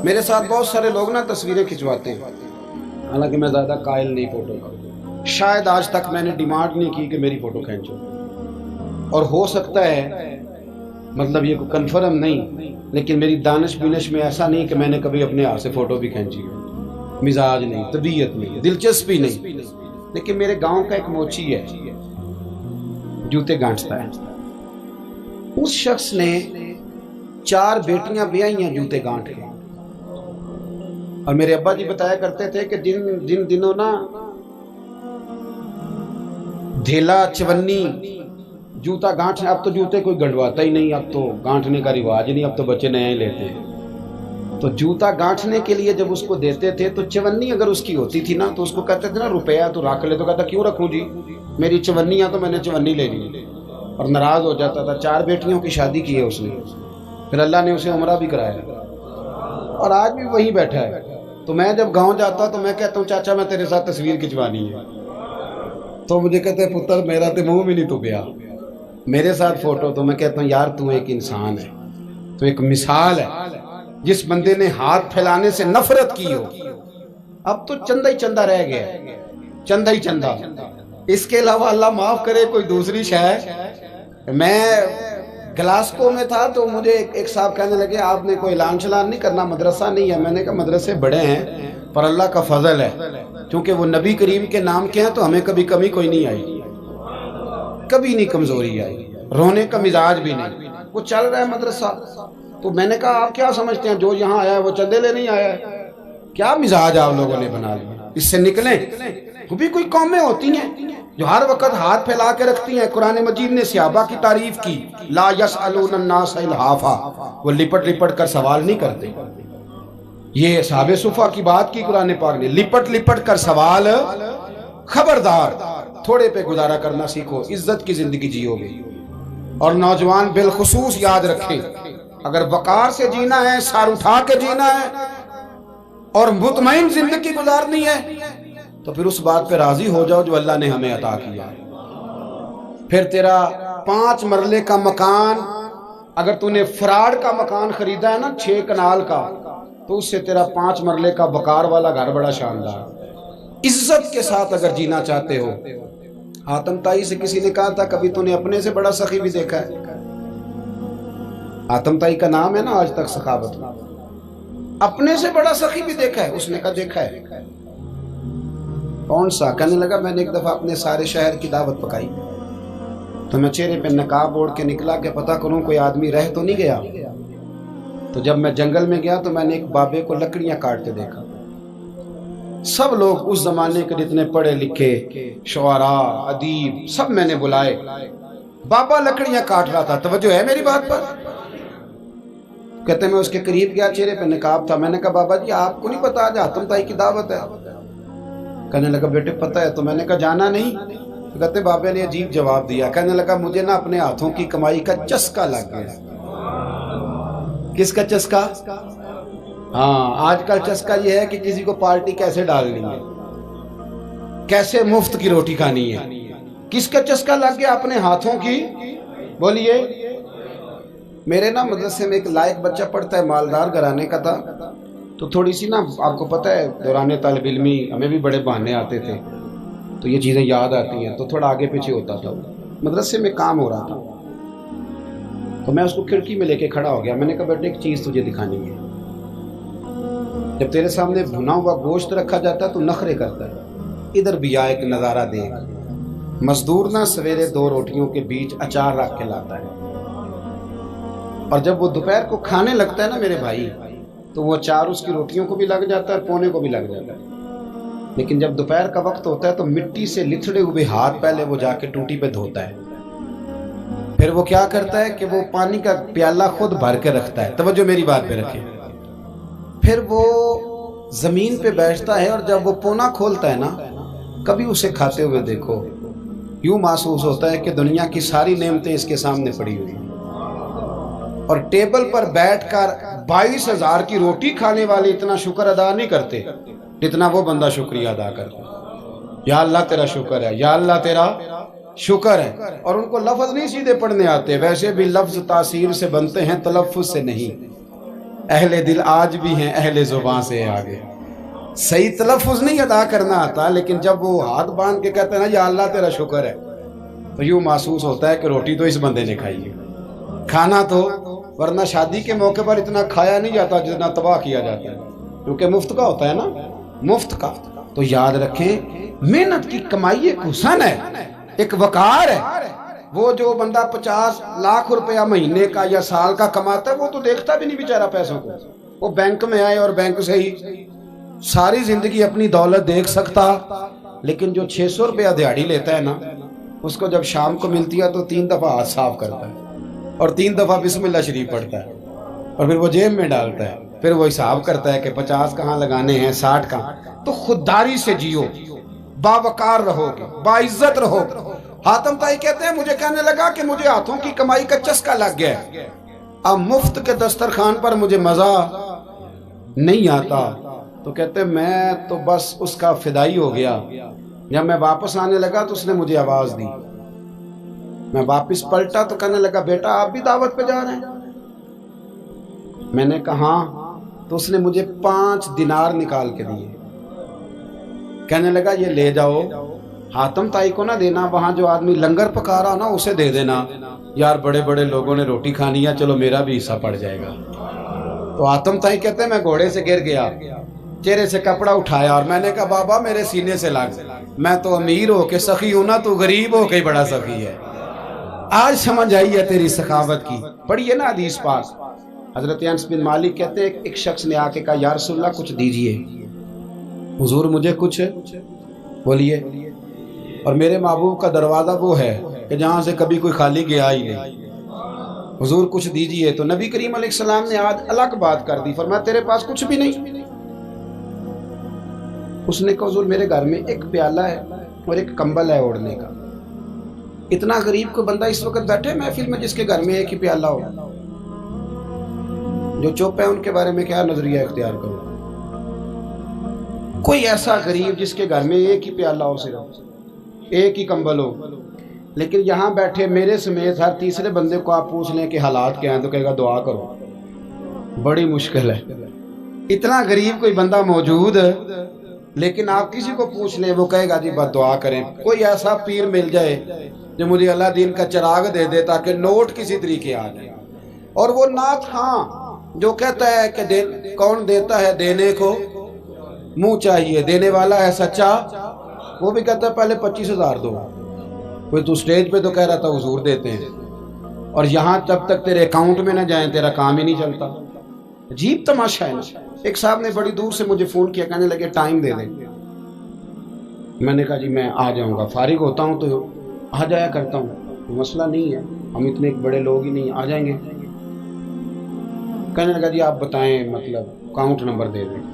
میرے ساتھ بہت سارے لوگ نا تصویریں کھنچواتے ہیں، حالانکہ میں زیادہ قائل نہیں فوٹو کا، شاید آج تک میں نے ڈیمانڈ نہیں کی کہ میری فوٹو کھینچو، اور ہو سکتا ہے مطلب یہ کوئی کنفرم نہیں، لیکن میری دانش بینش میں ایسا نہیں کہ میں نے کبھی اپنے ہاتھ سے فوٹو بھی کھینچی ہو، مزاج نہیں، طبیعت نہیں، دلچسپی نہیں۔ لیکن میرے گاؤں کا ایک موچی ہے، جوتے گانٹتا ہے، اس شخص نے 4 بیٹیاں بیائی ہیں جوتے گانٹ کے، اور میرے ابا جی بتایا کرتے تھے کہ جن دنوں نا دھیلا چونی جوتا گانٹنے، اب تو جوتے کوئی گنڈواتا ہی نہیں، اب تو گانٹنے کا رواج نہیں، اب تو بچے نئے لیتے ہیں، تو جوتا گانٹنے کے لیے جب اس کو دیتے تھے تو چونی اگر اس کی ہوتی تھی نا تو اس کو کہتے تھے نا روپیہ تو رکھ لے، تو کہتا کیوں رکھوں جی، میری چونیاں تو میں نے چونی لے لی، اور ناراض ہو جاتا تھا۔ 4 بیٹیوں کی شادی کی ہے اس نے، پھر اللہ نے اسے عمرہ بھی کرایا، اور آج بھی وہیں بیٹھا ہے۔ تو میں جب گاؤں جاتا تو میں کہتا ہوں چاچا میں تیرے ساتھ تصویر کھنچوانی ہے، تو مجھے کہتے ہیں پتر میرا تو منہ بھی نہیں تو گیا میرے ساتھ فوٹو، تو میں کہتا ہوں یار تو ایک انسان ہے، تو ایک مثال ہے، جس بندے نے ہاتھ پھیلانے سے نفرت کی ہو، اب تو چندہ ہی چندہ رہ گیا، چندہ ہی چندہ، اس کے علاوہ اللہ معاف کرے کوئی دوسری شے۔ میں گلاسکو میں تھا تو مجھے ایک صاحب کہنے لگے آپ نے کوئی اعلان شلان نہیں کرنا، مدرسہ نہیں ہے؟ میں نے کہا مدرسے بڑے ہیں پر اللہ کا فضل ہے، کیونکہ وہ نبی کریم کے نام کے ہیں تو ہمیں کبھی کمی کوئی نہیں آئی، کبھی نہیں کمزوری آئی، رونے کا مزاج بھی نہیں، وہ چل رہا ہے مدرسہ۔ تو میں نے کہا آپ کیا سمجھتے ہیں جو یہاں آیا ہے وہ چندے لے نہیں آیا ہے؟ کیا مزاج آپ لوگوں نے بنا لیا، اس سے نکلیں۔ وہ بھی کوئی قومیں ہوتی ہیں جو ہر وقت ہاتھ پھیلا کے رکھتی ہیں۔ قرآن مجید نے صحابہ کی تعریف کی، لا یسألون الناس الحافا، وہ لپٹ لپٹ کر سوال نہیں کرتے۔ یہ اصحاب صفا کی بات کی قرآن پاک نے، لپٹ لپٹ کر سوال، خبردار تھوڑے پہ گزارا کرنا سیکھو، عزت کی زندگی جیو گے۔ اور نوجوان بالخصوص یاد رکھیں، اگر وقار سے جینا ہے، سار اٹھا کے جینا ہے اور مطمئن زندگی گزارنی ہے تو پھر اس بات پہ راضی ہو جاؤ جو اللہ نے ہمیں عطا کیا ہے۔ پھر تیرا 5 مرلے کا مکان، اگر تو نے فراڈ کا مکان خریدا ہے نا 6 کنال کا، تو اس سے تیرا 5 مرلے کا وقار والا گھر بڑا شاندار۔ عزت کے ساتھ اگر جینا چاہتے ہو، حاتم تائی سے کسی نے کہا تھا کبھی تو نے اپنے سے بڑا سخی بھی دیکھا ہے؟ حاتم تائی کا نام ہے نا آج تک سخاوت میں، اپنے سے بڑا سخی بھی دیکھا ہے؟ اس نے کہا دیکھا ہے۔ کون سا؟ کہنے لگا میں نے ایک دفعہ اپنے سارے شہر کی دعوت پکائی تو میں چہرے پہ نقاب اوڑھ کے نکلا کہ پتہ کروں کوئی آدمی رہ تو نہیں گیا۔ تو جب میں جنگل میں گیا تو میں نے ایک بابے کو لکڑیاں کاٹتے دیکھا۔ سب لوگ اس زمانے کے جتنے پڑھے لکھے شعراء ادیب سب میں نے بلائے، بابا لکڑیاں کاٹ رہا تھا، توجہ ہے میری بات پر؟ کہتے میں اس کے قریب گیا، چہرے پہ نقاب تھا، میں نے کہا بابا جی آپ کو نہیں پتا آج حاتم تائی کی دعوت ہے؟ کہنے لگا بیٹے پتہ ہے، تو میں نے کہا جانا نہیں؟ تو کہتے بابے نے عجیب جواب دیا، کہنے لگا مجھے نا اپنے ہاتھوں کی کمائی کا چسکا لگ گیا۔ کس کا چسکا؟ ہاں آج کل چسکا یہ ہے کہ کسی کو پارٹی کیسے ڈالنی ہے، کیسے مفت کی روٹی کھانی ہے۔ کس کا چسکا لگ گیا؟ اپنے ہاتھوں کی۔ بولیے۔ میرے نا مدرسے میں ایک لائق بچہ پڑھتا ہے، مالدار گھرانے کا تھا، تو تھوڑی سی نا آپ کو پتہ ہے دوران طالب علمی ہمیں بھی بڑے بہانے آتے تھے، تو یہ چیزیں یاد آتی ہیں، تو تھوڑا آگے پیچھے ہوتا تھا۔ مدرسے میں کام ہو رہا تھا تو میں اس کو کھڑکی میں لے کے کھڑا ہو گیا، میں نے کہا بیٹے ایک چیز تجھے دکھانی ہے، جب تیرے سامنے بھنا ہوا گوشت رکھا جاتا ہے تو نخرے کرتا ہے، ادھر بھی آ ایک نظارہ دیکھ۔ مزدور نا سویرے 2 روٹیوں کے بیچ اچار رکھ کے لاتا ہے، اور جب وہ دوپہر کو کھانے لگتا ہے نا میرے بھائی، تو وہ اچار اس کی روٹیوں کو بھی لگ جاتا ہے اور پونے کو بھی لگ جاتا ہے۔ لیکن جب دوپہر کا وقت ہوتا ہے تو مٹی سے لتھڑے ہوئے ہاتھ پہلے وہ جا کے ٹوٹی پہ دھوتا ہے، پھر وہ کیا کرتا ہے کہ وہ پانی کا پیالہ خود بھر کے رکھتا ہے، توجہ میری بات پہ رکھیں، پھر وہ زمین پہ بیٹھتا ہے اور جب وہ پونا کھولتا ہے نا، کبھی اسے کھاتے ہوئے دیکھو، یوں محسوس ہوتا ہے کہ دنیا کی ساری نعمتیں اس کے سامنے پڑی ہوئی ہیں، اور ٹیبل پر بیٹھ کر 22,000 کی روٹی کھانے والے اتنا شکر ادا نہیں کرتے جتنا وہ بندہ شکریہ ادا کرتا ہے۔ یا اللہ تیرا شکر ہے، یا اللہ تیرا شکر ہے۔ اور ان کو لفظ نہیں سیدھے پڑھنے آتے، ویسے بھی لفظ تاثیر سے بنتے ہیں تلفظ سے نہیں۔ اہل دل آج بھی ہیں اہل زبان سے آگے. صحیح تلفظ نہیں ادا کرنا آتا، لیکن جب وہ ہاتھ باندھ کے کہتے ہیں نا یا اللہ تیرا شکر ہے، تو یوں محسوس ہوتا ہے کہ روٹی تو اس بندے نے کھائی ہے. کھانا تو، ورنہ شادی کے موقع پر اتنا کھایا نہیں جاتا جتنا تباہ کیا جاتا ہے، کیونکہ مفت کا ہوتا ہے نا، مفت کا. تو یاد رکھیں محنت کی کمائی ایک حسن ہے، ایک وقار ہے. وہ جو بندہ 50 لاکھ روپیہ مہینے کا یا سال کا کماتا ہے وہ تو دیکھتا بھی نہیں بیچارہ پیسوں کو. وہ بینک میں آئے اور بینک سے ہی ساری زندگی اپنی دولت دیکھ سکتا، لیکن جو 600 روپیہ دیہاڑی لیتا ہے نا، اس کو جب شام کو ملتی ہے تو 3 دفعہ ہاتھ صاف کرتا ہے اور 3 دفعہ بسم اللہ شریف پڑھتا ہے اور پھر وہ جیب میں ڈالتا ہے. پھر وہ حساب کرتا ہے کہ 50 کہاں لگانے ہیں، 60 کہاں. تو خودداری سے جیو، باوقار رہو گے، باعزت رہو گے. حاتم طائی کہتے ہیں مجھے کہنے لگا کہ مجھے ہاتھوں کی کمائی کا چسکا لگ گیا ہے، اب مفت کے دسترخوان پر مجھے مزہ نہیں آتا. تو کہتے ہیں میں تو بس اس کا فدائی ہو گیا. جب میں واپس آنے لگا تو اس نے مجھے آواز دی. میں واپس پلٹا تو کہنے لگا بیٹا آپ بھی دعوت پہ جا رہے ہیں؟ میں نے کہا ہاں. تو اس نے مجھے 5 دینار نکال کے دیے. کہنے لگا یہ لے جاؤ، حاتم طائی کو نہ دینا، وہاں جو آدمی لنگر پکا رہا نا اسے دے دینا. یار بڑے بڑے لوگوں نے روٹی کھانی ہے، چلو میرا بھی حصہ پڑ جائے گا. تو حاتم طائی کہتے ہیں میں گھوڑے سے گر گیا، چہرے سے کپڑا اٹھایا اور میں نے کہا بابا میرے سینے سے لگ، میں تو امیر ہو کے سخی ہوں نا، تو غریب ہو کے بڑا سخی ہے. آج سمجھ آئی ہے تیری سخاوت کی. پڑھیے نا حدیث پاک. حضرت انس بن مالک کہتے ہیں ایک شخص نے آ کے کہا یا رسول اللہ کچھ دیجئے. حضور مجھے کچھ بولیے. اور میرے محبوب کا دروازہ وہ ہے کہ جہاں سے کبھی کوئی خالی گیا ہی نہیں. حضور کچھ دیجئے. تو نبی کریم علیہ السلام نے آج الگ بات کر دی، فرمایا تیرے پاس کچھ بھی نہیں؟ اس نے کہا حضور میرے گھر میں ایک پیالہ ہے اور ایک کمبل ہے اوڑھنے کا. اتنا غریب کو بندہ اس وقت بیٹھے محفل میں جس کے گھر میں ایک ہی پیالہ ہو. جو چپ ہے ان کے بارے میں کیا نظریہ اختیار کرو. کوئی ایسا غریب جس کے گھر میں ایک ہی پیالہ ہو، صرف ایک ہی کمبل ہو. لیکن یہاں بیٹھے میرے سمیت ہر تیسرے بندے کو آپ پوچھ لیں کہ حالات کیا ہیں تو کہے گا دعا کرو. بڑی مشکل ہے. اتنا غریب کوئی بندہ موجود ہے، لیکن آپ کسی کو پوچھ لیں وہ کہے گا جی بس دعا کریں. کوئی ایسا پیر مل جائے جو مجھے اللہ دین کا چراغ دے دے تاکہ نوٹ کسی طریقے آ جائے. اور وہ نعت خاں جو کہتا ہے کہ کون دیتا ہے دینے کو منہ چاہیے، دینے والا ہے سچا، وہ بھی کہتا ہے پہلے 25,000 دو. کوئی تو سٹیج پہ تو کہہ رہا تھا حضور دیتے ہیں، اور یہاں جب تک تیرے اکاؤنٹ میں نہ جائیں تیرا کام ہی نہیں چلتا. عجیب تماشا ہے نا. ایک صاحب نے بڑی دور سے مجھے فون کیا، کہنے لگے ٹائم دے دیں. میں نے کہا جی میں آ جاؤں گا، فارغ ہوتا ہوں تو آ جایا کرتا ہوں، مسئلہ نہیں ہے، ہم اتنے بڑے لوگ ہی نہیں، آ جائیں گے. کہنے لگا جی آپ بتائیں مطلب اکاؤنٹ نمبر دے دیں.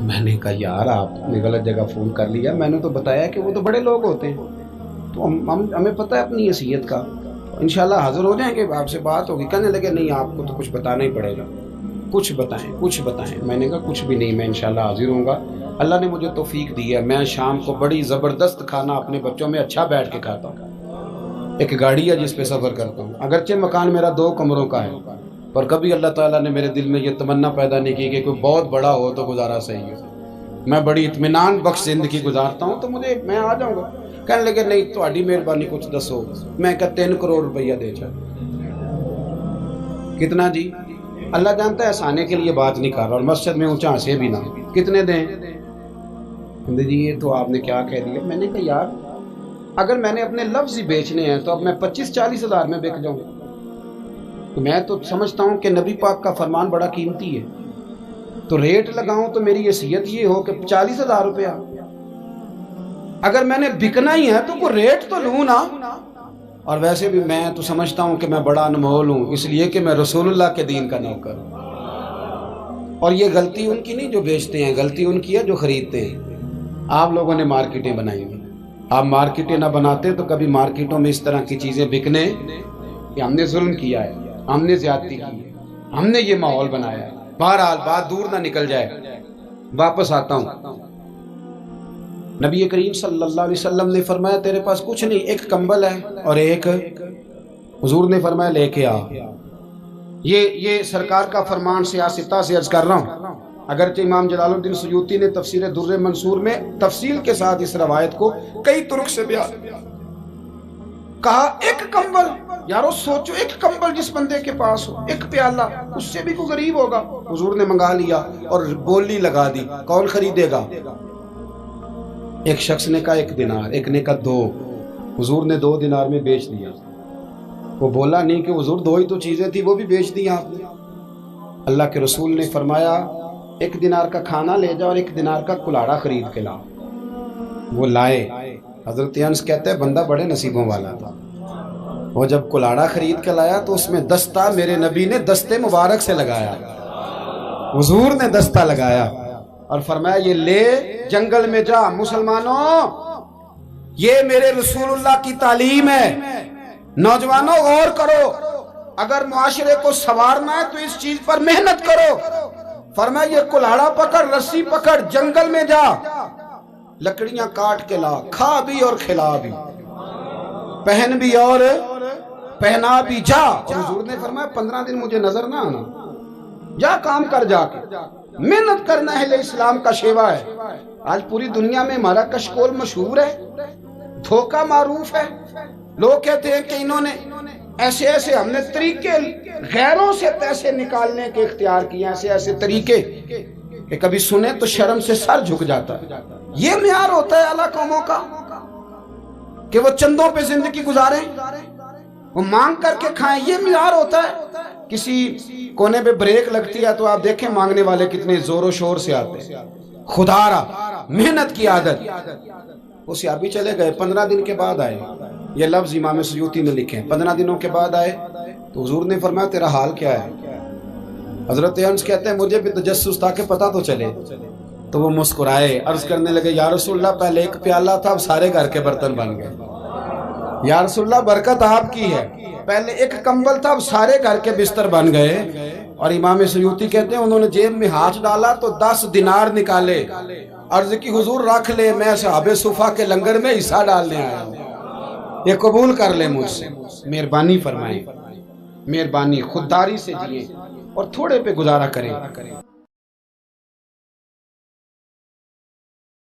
میں نے کہا یار آپ نے غلط جگہ فون کر لیا، میں نے تو بتایا کہ وہ تو بڑے لوگ ہوتے ہیں، تو ہمیں پتہ ہے اپنی حیثیت کا، انشاءاللہ حاضر ہو جائیں گے، آپ سے بات ہوگی. کہنے لگے نہیں آپ کو تو کچھ بتانا ہی پڑے گا، کچھ بتائیں کچھ بتائیں. میں نے کہا کچھ بھی نہیں، میں انشاءاللہ حاضر ہوں گا. اللہ نے مجھے توفیق دی ہے، میں شام کو بڑی زبردست کھانا اپنے بچوں میں اچھا بیٹھ کے کھاتا ہوں. ایک گاڑی ہے جس پہ سفر کرتا ہوں، اگرچہ مکان میرا 2 کمروں کا ہے، پر کبھی اللہ تعالیٰ نے میرے دل میں یہ تمنا پیدا نہیں کی کہ کوئی بہت بڑا ہو تو گزارا صحیح ہو. میں بڑی اطمینان بخش زندگی گزارتا ہوں، تو میں آ جاؤں گا. کہنے لگے نہیں تہاڈی مہربانی کچھ دسو. میں کہا 3 کروڑ روپیہ دے چاہے. کتنا جی؟ اللہ جانتا ہے ہنسانے کے لیے بات نہیں کر رہا، اور مسجد میں اونچا ہنسے بھی نہ. کتنے دیں؟ جی یہ تو آپ نے کیا کہہ دیا. میں نے کہا یار اگر میں نے اپنے لفظ ہی بیچنے ہیں تو اب میں 25-40 ہزار میں بک جاؤں. تو میں تو سمجھتا ہوں کہ نبی پاک کا فرمان بڑا قیمتی ہے، تو ریٹ لگاؤں تو میری حیثیت یہ ہو کہ 40,000 روپیہ. اگر میں نے بکنا ہی ہے تو کوئی ریٹ تو لوں نا. اور ویسے بھی میں تو سمجھتا ہوں کہ میں بڑا انمول ہوں، اس لیے کہ میں رسول اللہ کے دین کا نوکر ہوں. اور یہ غلطی ان کی نہیں جو بیچتے ہیں، غلطی ان کی ہے جو خریدتے ہیں. آپ لوگوں نے مارکیٹیں بنائی ہیں، آپ مارکیٹیں نہ بناتے تو کبھی مارکیٹوں میں اس طرح کی چیزیں بکنے کہ ہم نے ظلم کیا ہے، ہم نے زیادتی کی ہے، ہم نے یہ ماحول بنایا ہے. بہرحال بات دور نہ نکل جائے، واپس آتا ہوں. نبی کریم صلی اللہ علیہ وسلم نے فرمایا تیرے پاس کچھ نہیں، ایک کمبل ہے اور ایک. حضور نے فرمایا لے کے آ. یہ سرکار کا فرمان سیاستہ سے عرض کر رہا ہوں۔ اگرچہ امام جلال الدین سیوطی نے تفسیر در منصور میں تفصیل کے ساتھ اس روایت کو کئی طرق سے بیان کہا، ایک کمبل، یارو سوچو ایک کمبل جس بندے کے پاس ہو، ایک پیالہ، اس سے بھی کوئی غریب ہوگا، حضور نے منگا لیا اور بولی لگا دی، کون خریدے گا؟ ایک شخص نے کہا 1 دینار، ایک نے کہا 2، حضور نے 2 دینار میں بیچ دیا۔ وہ بولا نہیں کہ حضور 2 ہی تو چیزیں تھی، وہ بھی بیچ دی آپ نے۔ اللہ کے رسول نے فرمایا 1 دینار کا کھانا لے جاؤ اور 1 دینار کا کلاڑا خرید کے لاؤ۔ وہ لائے۔ حضرت انس کہتے ہیں بندہ بڑے نصیبوں والا تھا، وہ جب کلاڑا خرید کے لایا تو اس میں دستہ میرے نبی نے دستے مبارک سے لگایا، حضور نے دستہ لگایا اور فرمایا یہ لے جنگل میں جا۔ مسلمانوں، یہ میرے رسول اللہ کی تعلیم ہے۔ نوجوانوں غور کرو، اگر معاشرے کو سنوارنا ہے تو اس چیز پر محنت کرو۔ فرمایا یہ کلاڑا پکڑ، رسی پکڑ، جنگل میں جا، لکڑیاں کاٹ کے لا، کھا بھی اور کھلا بھی، پہن بھی اور پہنا بھی، جا۔ اور حضور نے فرمایا 15 دن مجھے نظر نہ آنا، جا کام کر، جا کے محنت کرنا اہل اسلام کا شیوا ہے۔ آج پوری دنیا میں ہمارا کشکول مشہور ہے، دھوکہ معروف ہے۔ لوگ کہتے ہیں کہ انہوں نے ایسے ہم نے طریقے غیروں سے پیسے نکالنے کے اختیار کیے، ایسے طریقے کہ کبھی سنے تو شرم سے سر جھک جاتا ہے۔ یہ معیار ہوتا ہے اعلیٰ قوموں کا کہ وہ چندوں پہ زندگی گزاریں، وہ مانگ کر کے کھائیں، یہ معیار ہوتا ہے۔ کسی کونے پہ بریک لگتی ہے تو آپ دیکھیں مانگنے والے کتنے زور و شور سے آتے ہیں۔ خدا را محنت کی عادت۔ وہ صحابی چلے گئے، 15 دن کے بعد آئے۔ یہ لفظ امام سیوطی نے لکھے، 15 دنوں کے بعد آئے تو حضور نے فرمایا تیرا حال کیا ہے؟ حضرت انس کہتے ہیں مجھے بھی تجسس تھا کہ پتہ تو چلے۔ تو وہ مسکرائے، عرض کرنے لگے یا رسول اللہ پہلے 1 پیالہ تھا، اب سارے گھر کے برتن بن گئے۔ یا رسول اللہ برکت آپ کی ہے، پہلے 1 کمبل تھا، اب سارے گھر کے بستر بن گئے۔ اور امام سیوطی کہتے ہیں انہوں نے جیب میں ہاتھ ڈالا تو 10 دینار نکالے، عرض کی حضور رکھ لے، میں صحابہ صفا کے لنگر میں حصہ ڈالنے آیا ہوں، یہ قبول کر لے مجھ سے۔ مہربانی فرمائیں، مہربانی، خودداری سے جئیں اور تھوڑے پہ گزارا کریں۔